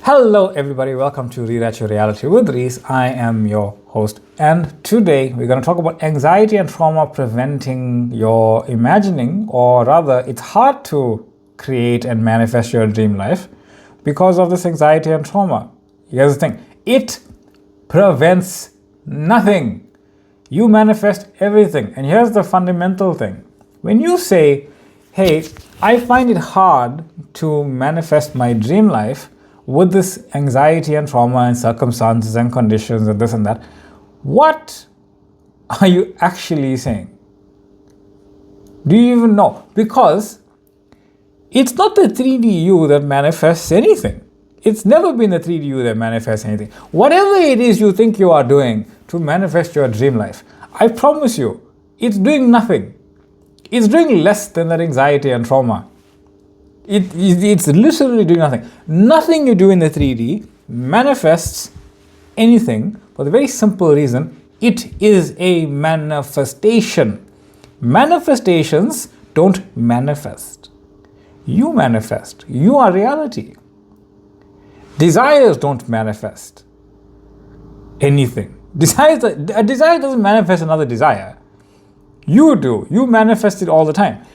Hello everybody, welcome to Rewrite Your Reality with Reese. I am your host, and today we're going to talk about anxiety and trauma preventing your imagining, or rather it's hard to create and manifest your dream life because of this anxiety and trauma. Here's the thing, it prevents nothing. You manifest everything. And here's the fundamental thing. When you say, hey, I find it hard to manifest my dream life with this anxiety and trauma and circumstances and conditions and this and that, what are you actually saying? Do you even know? Because it's not the 3D you that manifests anything. It's never been the 3D you that manifests anything. Whatever it is you think you are doing to manifest your dream life, I promise you, it's doing nothing. It's doing less than that anxiety and trauma. It's literally doing nothing. Nothing you do in the 3D manifests anything for the very simple reason it is a manifestation. Manifestations don't manifest. You manifest. You are reality. Desires don't manifest anything. A desire doesn't manifest another desire. You do. You manifest it all the time.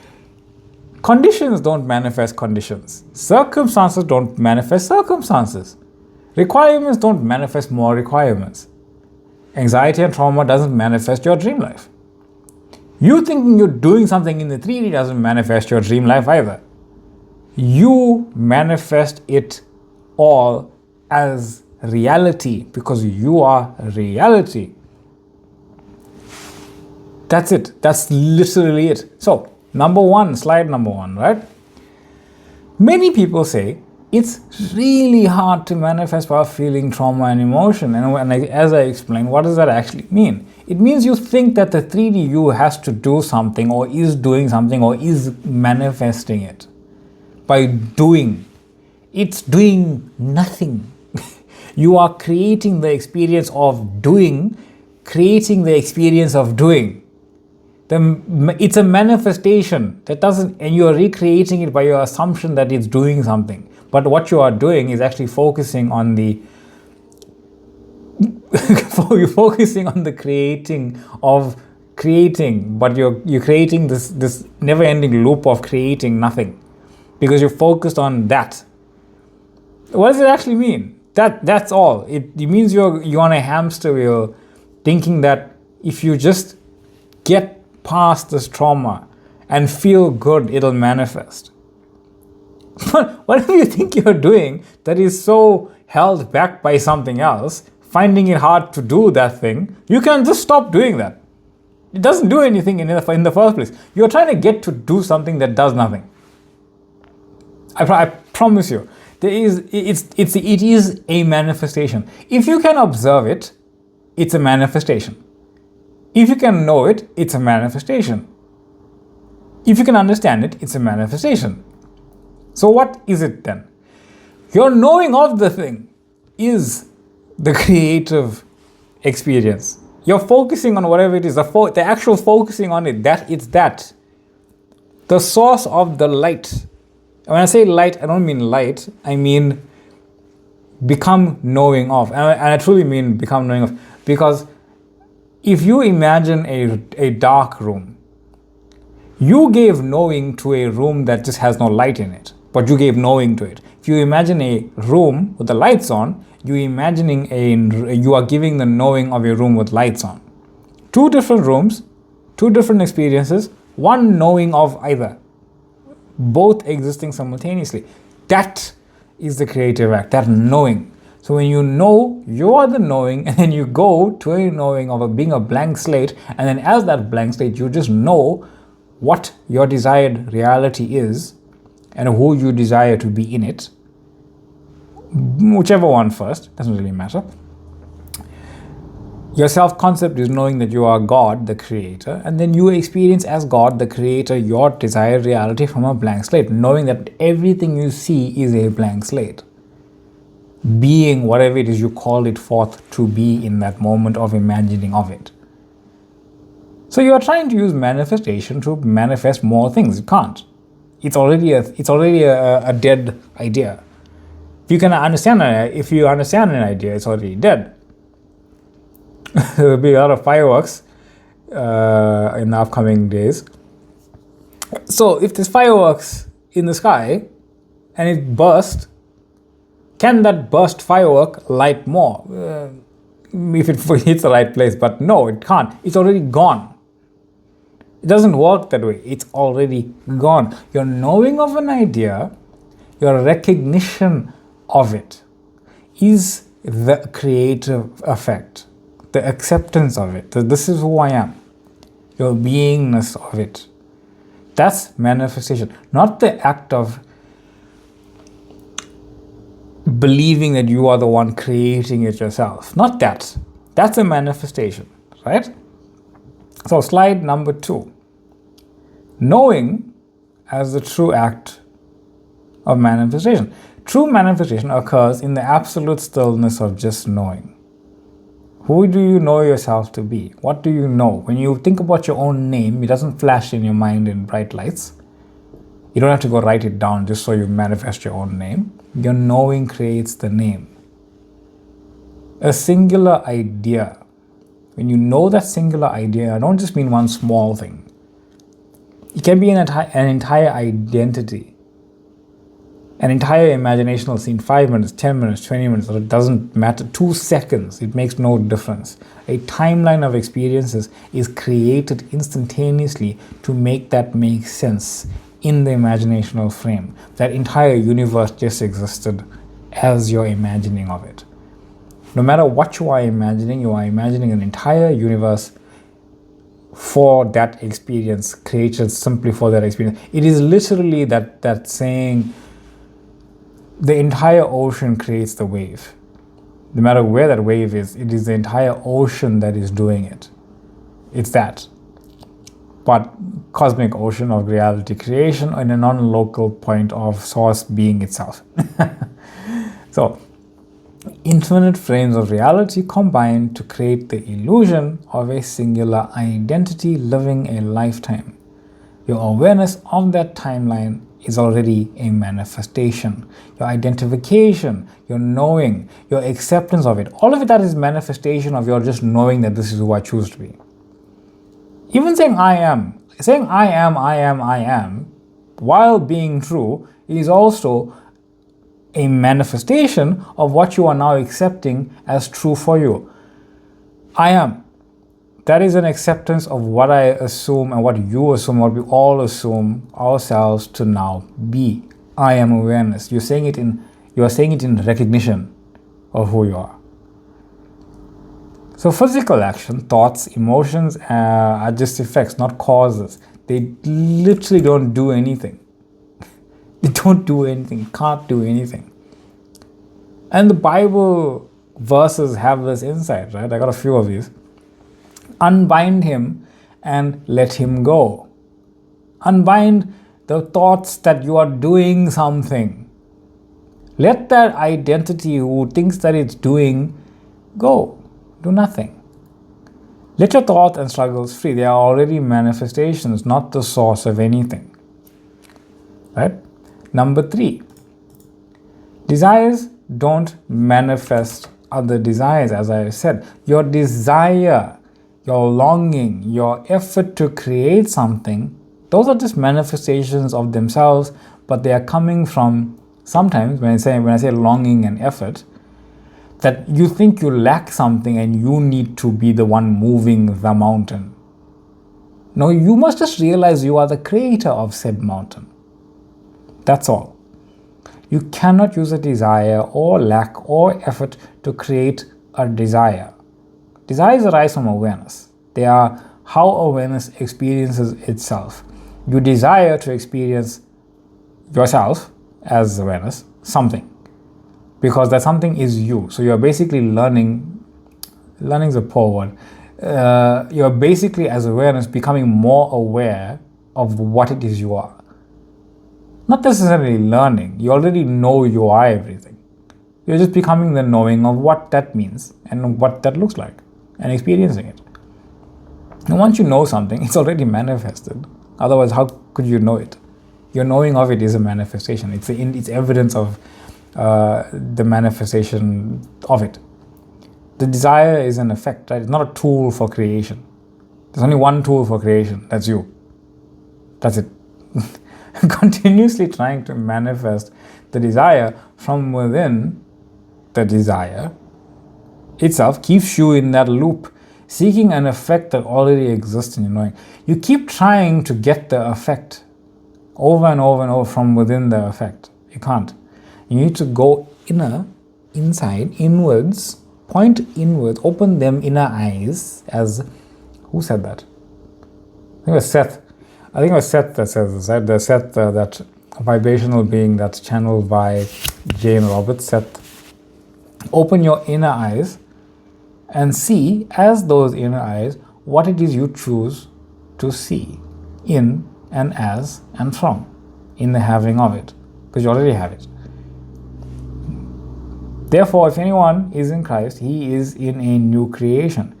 Conditions don't manifest conditions. Circumstances don't manifest circumstances. Requirements don't manifest more requirements. Anxiety and trauma doesn't manifest your dream life. You thinking you're doing something in the 3D doesn't manifest your dream life either. You manifest it all as reality because you are reality. That's it. That's literally it. So, slide number one, right? Many people say it's really hard to manifest while feeling trauma and emotion. And as I explained, what does that actually mean? It means you think that the 3D you has to do something or is doing something or is manifesting it by doing. It's doing nothing. You are creating the experience of doing, creating the experience of doing. It's a manifestation that doesn't, and you're recreating it by your assumption that it's doing something. But what you are doing is actually focusing on the you're focusing on the creating of creating, but you're creating this never-ending loop of creating nothing because you're focused on that. What does it actually mean? That's all. It means you're on a hamster wheel thinking that if you just get past this trauma and feel good, it'll manifest. But whatever you think you're doing that is so held back by something else, finding it hard to do that thing, you can just stop doing that. It doesn't do anything in the first place. You're trying to get to do something that does nothing. I promise you, it is a manifestation. If you can observe it, it's a manifestation. If you can know it, it's a manifestation. If you can understand it, it's a manifestation. So what is it then? Your knowing of the thing is the creative experience. You're focusing on whatever it is, the actual focusing on it, it's that. The source of the light. And when I say light, I don't mean light, I mean become knowing of. And I truly mean become knowing of. Because if you imagine a dark room, you gave knowing to a room that just has no light in it, but you gave knowing to it. If you imagine a room with the lights on, you are giving the knowing of a room with lights on. Two different rooms, two different experiences, one knowing of either, both existing simultaneously. That is the creative act, that knowing. So when you know, you are the knowing, and then you go to a knowing of being a blank slate, and then as that blank slate, you just know what your desired reality is and who you desire to be in it. Whichever one first, doesn't really matter. Your self-concept is knowing that you are God, the creator, and then you experience as God, the creator, your desired reality from a blank slate, knowing that everything you see is a blank slate. Being whatever it is you call it forth to be in that moment of imagining of it. So you are trying to use manifestation to manifest more things. You can't. It's already a dead idea. If you understand an idea, it's already dead. There'll be a lot of fireworks in the upcoming days. So if there's fireworks in the sky and it bursts, can that burst firework light more? If it hits the right place, but no, it can't. It's already gone. It doesn't work that way. It's already gone. Your knowing of an idea, your recognition of it is the creative effect, the acceptance of it. This is who I am. Your beingness of it. That's manifestation, not the act of believing that you are the one creating it yourself. Not that. That's a manifestation, right? So slide number 2. Knowing as the true act of manifestation. True manifestation occurs in the absolute stillness of just knowing. Who do you know yourself to be? What do you know? When you think about your own name, it doesn't flash in your mind in bright lights. You don't have to go write it down just so you manifest your own name. Your knowing creates the name. A singular idea. When you know that singular idea, I don't just mean one small thing. It can be an entire identity. An entire imaginational scene, 5 minutes, 10 minutes, 20 minutes, or it doesn't matter, 2 seconds, it makes no difference. A timeline of experiences is created instantaneously to make that make sense in the imaginational frame. That entire universe just existed as you're imagining of it. No matter what you are imagining an entire universe for that experience, created simply for that experience. It is literally that saying, the entire ocean creates the wave. No matter where that wave is, it is the entire ocean that is doing it. It's that. But cosmic ocean of reality creation in a non-local point of source being itself. So, infinite frames of reality combine to create the illusion of a singular identity living a lifetime. Your awareness of that timeline is already a manifestation. Your identification, your knowing, your acceptance of it, all of it, that is manifestation of your just knowing that this is who I choose to be. Even saying I am, while being true, is also a manifestation of what you are now accepting as true for you. I am. That is an acceptance of what I assume and what you assume, what we all assume ourselves to now be. I am awareness. You are saying it in recognition of who you are. So physical action, thoughts, emotions are just effects, not causes. They literally don't do anything. They don't do anything, can't do anything. And the Bible verses have this insight, right? I got a few of these. Unbind him and let him go. Unbind the thoughts that you are doing something. Let that identity who thinks that it's doing go. Do nothing. Let your thoughts and struggles free. They are already manifestations, not the source of anything. Right? Number 3. Desires don't manifest other desires, as I said. Your desire, your longing, your effort to create something, those are just manifestations of themselves, but they are coming from, sometimes when I say longing and effort, that you think you lack something and you need to be the one moving the mountain. No, you must just realize you are the creator of said mountain. That's all. You cannot use a desire or lack or effort to create a desire. Desires arise from awareness. They are how awareness experiences itself. You desire to experience yourself as awareness, something. Because that something is you. So you're basically learning is a poor word. You're basically, as awareness, becoming more aware of what it is you are. Not necessarily learning. You already know you are everything. You're just becoming the knowing of what that means and what that looks like and experiencing it. And once you know something, it's already manifested. Otherwise, how could you know it? Your knowing of it is a manifestation. It's evidence of the manifestation of it. The desire is an effect, right? It's not a tool for creation. There's only one tool for creation. That's you. That's it. Continuously trying to manifest the desire from within, the desire itself keeps you in that loop, seeking an effect that already exists in your knowing. You keep trying to get the effect over and over and over from within the effect. You can't. You need to go inside, inwards, point inwards, open them inner eyes, as, who said that? I think it was Seth. I think it was Seth that says this, right? The Seth, that vibrational being that's channeled by Jane Roberts. Seth, open your inner eyes and see, as those inner eyes, what it is you choose to see in and as and from, in the having of it, because you already have it. Therefore, if anyone is in Christ, he is in a new creation.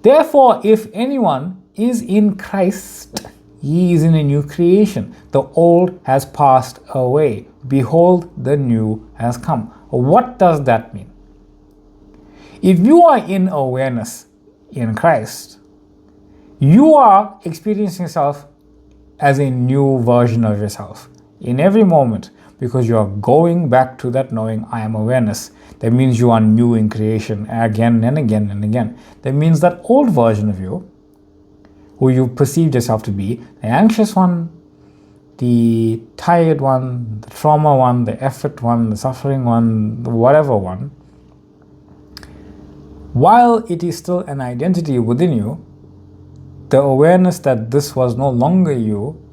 Therefore, if anyone is in Christ, he is in a new creation. The old has passed away. Behold, the new has come. What does that mean? If you are in awareness in Christ, you are experiencing yourself as a new version of yourself in every moment, because you are going back to that knowing, I am awareness. That means you are new in creation again and again and again. That means that old version of you, who you perceived yourself to be, the anxious one, the tired one, the trauma one, the effort one, the suffering one, the whatever one, while it is still an identity within you, the awareness that this was no longer you,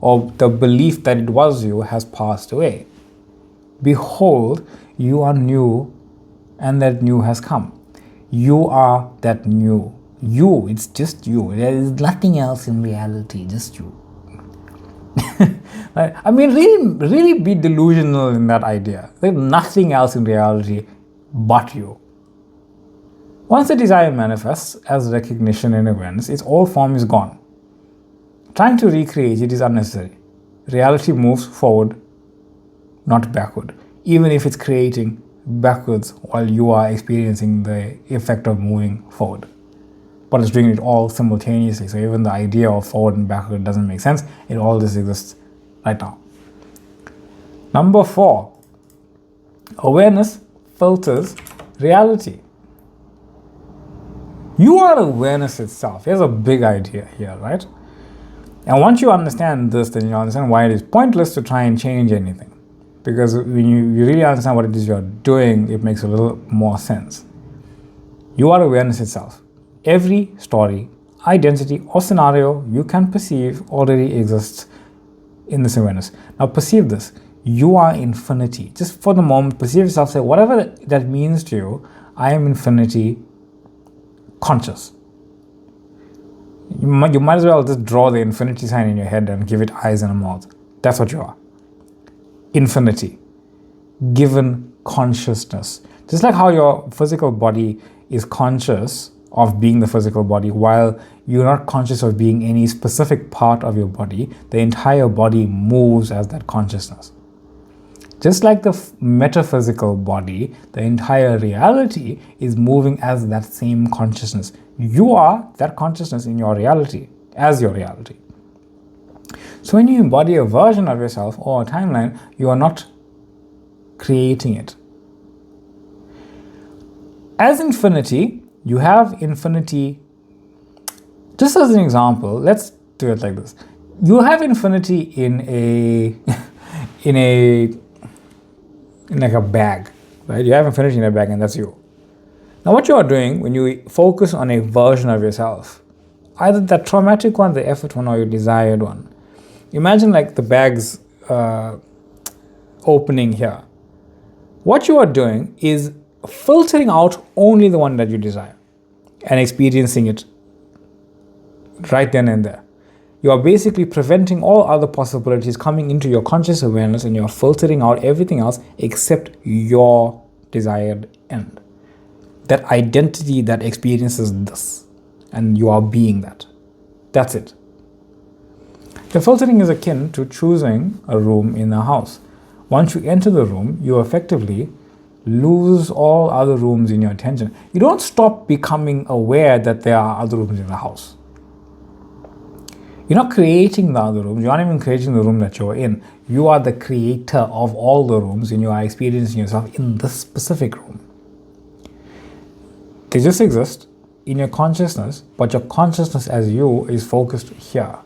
or the belief that it was you, has passed away. Behold, you are new, and that new has come. You are that new. You, it's just you. There is nothing else in reality, just you. I mean, really be delusional in that idea. There's nothing else in reality but you. Once the desire manifests as recognition and awareness, its old form is gone. Trying to recreate it is unnecessary. Reality moves forward, not backward, even if it's creating backwards while you are experiencing the effect of moving forward. But it's doing it all simultaneously, so even the idea of forward and backward doesn't make sense. It all just exists right now. Number 4, awareness filters reality. You are awareness itself. Here's a big idea here, right? And once you understand this, then you understand why it is pointless to try and change anything. Because when you really understand what it is you're doing, it makes a little more sense. You are awareness itself. Every story, identity, or scenario you can perceive already exists in this awareness. Now perceive this. You are infinity. Just for the moment, perceive yourself, say, whatever that means to you, I am infinity conscious. You might as well just draw the infinity sign in your head and give it eyes and a mouth. That's what you are. Infinity. Given consciousness. Just like how your physical body is conscious of being the physical body, while you're not conscious of being any specific part of your body, the entire body moves as that consciousness. Just like the metaphysical body, the entire reality is moving as that same consciousness. You are that consciousness in your reality, as your reality. So when you embody a version of yourself or a timeline, you are not creating it. As infinity, you have infinity. Just as an example, let's do it like this. You have infinity in like a bag, right? You have infinity in a bag, and that's you. Now what you are doing when you focus on a version of yourself, either that traumatic one, the effort one, or your desired one, imagine like the bag's opening here. What you are doing is filtering out only the one that you desire and experiencing it right then and there. You are basically preventing all other possibilities coming into your conscious awareness, and you're filtering out everything else except your desired end. That identity that experiences this, and you are being that. That's it. The filtering is akin to choosing a room in a house. Once you enter the room, you effectively lose all other rooms in your attention. You don't stop becoming aware that there are other rooms in the house. You're not creating the other rooms. You're not even creating the room that you're in. You are the creator of all the rooms, and you are experiencing yourself in this specific room. They just exist in your consciousness, but your consciousness as you is focused here.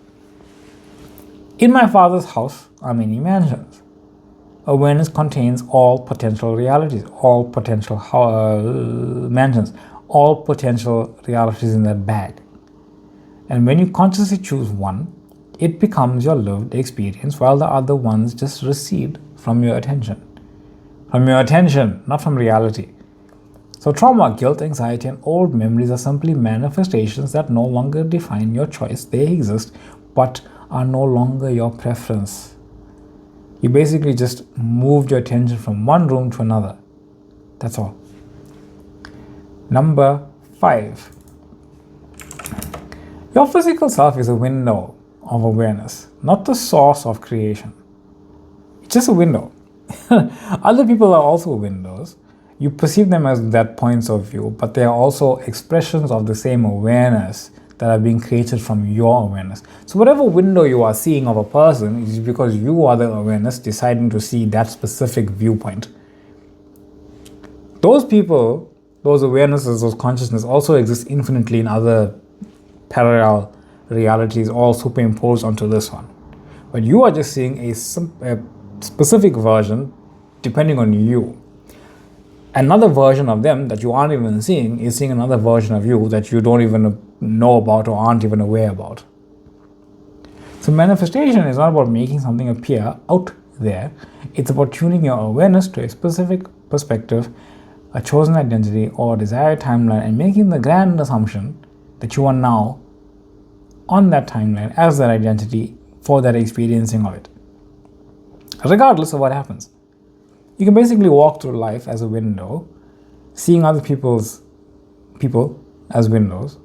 In my father's house are many mansions. Awareness contains all potential realities, all potential mansions, all potential realities in that bag. And when you consciously choose one, it becomes your lived experience, while the other ones just recede from your attention. From your attention, not from reality. So trauma, guilt, anxiety, and old memories are simply manifestations that no longer define your choice. They exist, but are no longer your preference. You basically just moved your attention from one room to another. That's all. Number 5. Your physical self is a window of awareness, not the source of creation. It's just a window. Other people are also windows. You perceive them as that points of view, but they are also expressions of the same awareness that are being created from your awareness. So whatever window you are seeing of a person is because you are the awareness deciding to see that specific viewpoint. Those people, those awarenesses, those consciousness also exist infinitely in other parallel realities, all superimposed onto this one. But you are just seeing a specific version depending on you. Another version of them that you aren't even seeing is seeing another version of you that you don't even know about or aren't even aware about. So manifestation is not about making something appear out there. It's about tuning your awareness to a specific perspective, a chosen identity, or desired timeline, and making the grand assumption that you are now on that timeline as that identity for that experiencing of it, regardless of what happens. You can basically walk through life as a window, seeing other people as windows,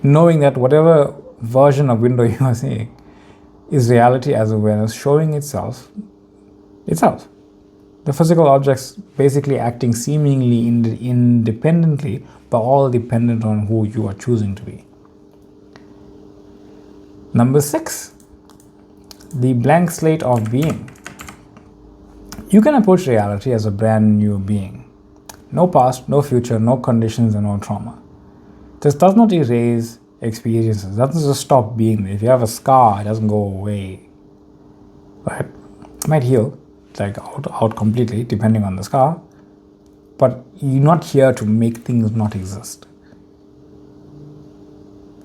knowing that whatever version of window you are seeing is reality as awareness showing itself. The physical objects basically acting seemingly independently, but all dependent on who you are choosing to be. Number 6, the blank slate of being. You can approach reality as a brand new being. No past, no future, no conditions, and no trauma. This does not erase experiences. It doesn't just stop being there. If you have a scar, it doesn't go away. Right? It might heal, like out completely, depending on the scar. But you're not here to make things not exist.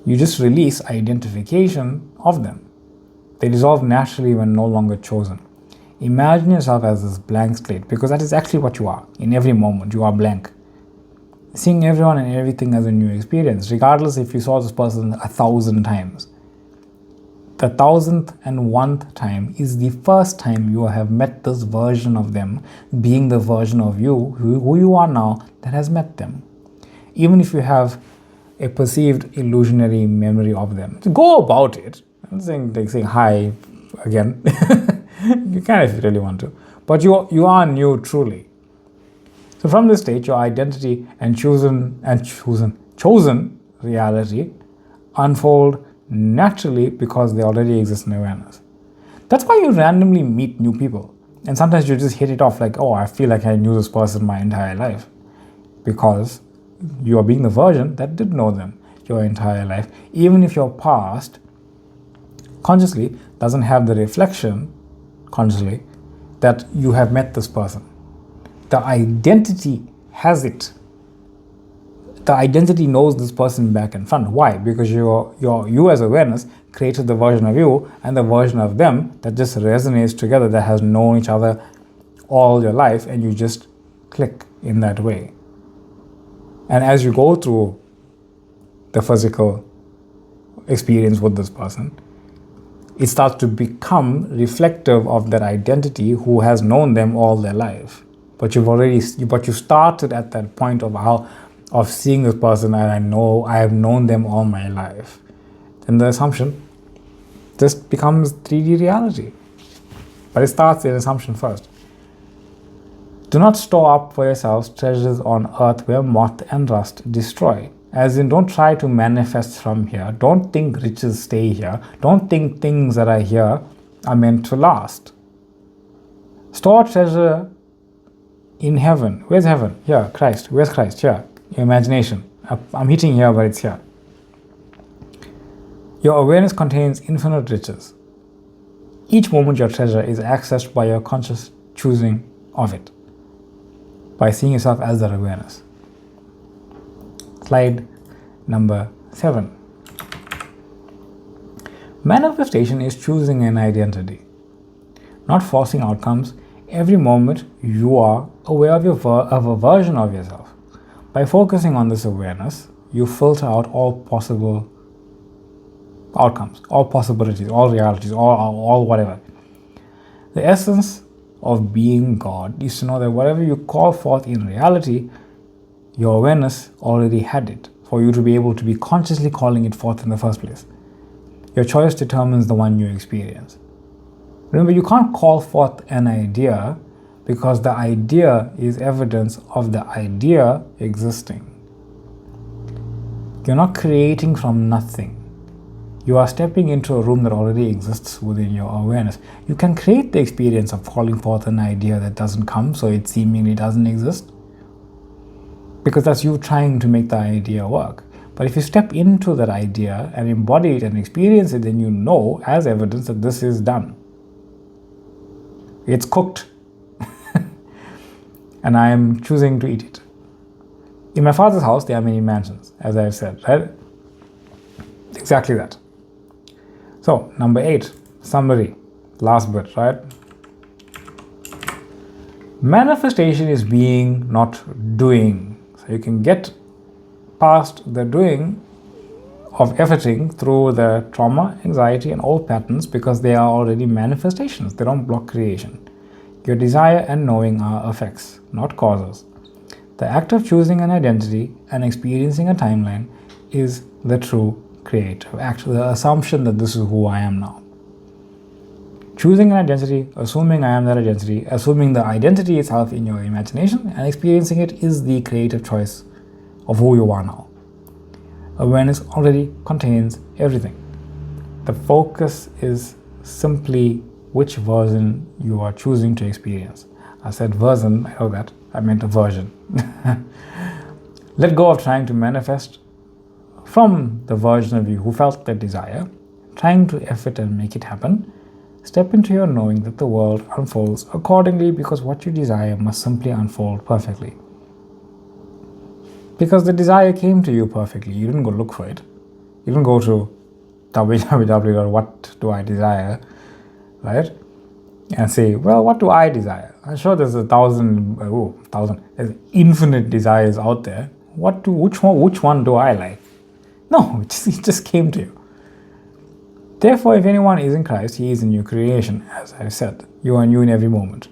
You just release identification of them. They dissolve naturally when no longer chosen. Imagine yourself as this blank slate, because that is actually what you are. In every moment, you are blank. Seeing everyone and everything as a new experience, regardless if you saw this person 1,000 times. The 1,001th time is the first time you have met this version of them, being the version of you, who you are now, that has met them. Even if you have a perceived illusionary memory of them, go about it. I'm saying hi again. You can if you really want to, but you are new truly. So from this state, your identity and chosen reality unfold naturally because they already exist in awareness. That's why you randomly meet new people, and sometimes you just hit it off like, oh, I feel like I knew this person my entire life, because you are being the version that did know them your entire life, even if your past consciously doesn't have the reflection consciously that you have met this person. The identity has it. The identity knows this person back and front. Why? Because you as awareness created the version of you and the version of them that just resonates together, that has known each other all your life, and you just click in that way. And as you go through the physical experience with this person, it starts to become reflective of that identity who has known them all their life. But you started at that point of seeing this person, and I have known them all my life. Then the assumption just becomes 3D reality. But it starts in assumption first. Do not store up for yourselves treasures on earth where moth and rust destroy. As in, don't try to manifest from here. Don't think riches stay here. Don't think things that are here are meant to last. Store treasure in heaven. Where's heaven? Here, Christ. Where's Christ? Here. Your imagination. I'm hitting here, but it's here. Your awareness contains infinite riches. Each moment your treasure is accessed by your conscious choosing of it, by seeing yourself as that awareness. Slide number 7. Manifestation is choosing an identity, not forcing outcomes. Every moment you are aware of a version of yourself. By focusing on this awareness, you filter out all possible outcomes, all possibilities, all realities, all whatever. The essence of being God is to know that whatever you call forth in reality, your awareness already had it for you to be able to be consciously calling it forth in the first place. Your choice determines the one you experience. Remember, you can't call forth an idea because the idea is evidence of the idea existing. You're not creating from nothing. You are stepping into a room that already exists within your awareness. You can create the experience of calling forth an idea that doesn't come, so it seemingly doesn't exist, because that's you trying to make the idea work. But if you step into that idea and embody it and experience it, then you know as evidence that this is done. It's cooked. And I am choosing to eat it. In my Father's house, there are many mansions, as I've said, right? Exactly that. So, number 8, summary, last bit, right? Manifestation is being, not doing. So you can get past the doing of efforting through the trauma, anxiety, and old patterns because they are already manifestations. They don't block creation. Your desire and knowing are effects, not causes. The act of choosing an identity and experiencing a timeline is the true creative act, the assumption that this is who I am now. Choosing an identity, assuming I am that identity, assuming the identity itself in your imagination, and experiencing it is the creative choice of who you are now. Awareness already contains everything. The focus is simply which version you are choosing to experience. I said version, I know that, I meant a version. Let go of trying to manifest from the version of you who felt that desire, trying to effort and make it happen. Step into your knowing that the world unfolds accordingly because what you desire must simply unfold perfectly. Because the desire came to you perfectly. You didn't go look for it. You didn't go to www.whatdoidesire, right? And say, well, what do I desire? I'm sure there's there's infinite desires out there. Which one do I like? No, it just came to you. Therefore, if anyone is in Christ, he is a new creation, as I said. You are new in every moment.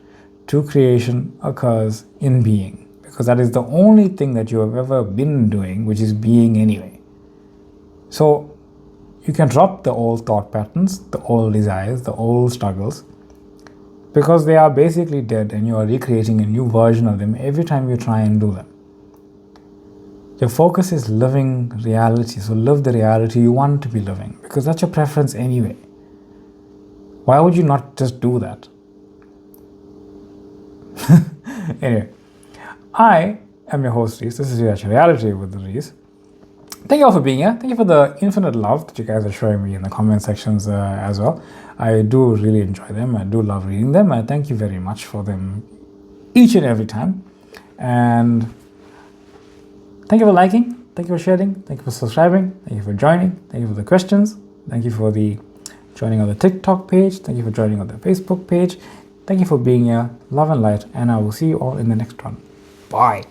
True creation occurs in being, because that is the only thing that you have ever been doing, which is being anyway. So, you can drop the old thought patterns, the old desires, the old struggles, because they are basically dead and you are recreating a new version of them every time you try and do them. Your focus is living reality, so live the reality you want to be living, because that's your preference anyway. Why would you not just do that? Anyway, I am your host, Reese. This is your Reality with Reese. Thank you all for being here. Thank you for the infinite love that you guys are showing me in the comment sections as well. I do really enjoy them. I do love reading them. I thank you very much for them each and every time. And thank you for liking, thank you for sharing, thank you for subscribing, thank you for joining, thank you for the questions, thank you for the joining on the TikTok page, thank you for joining on the Facebook page, thank you for being here, love and light, and I will see you all in the next one. Bye.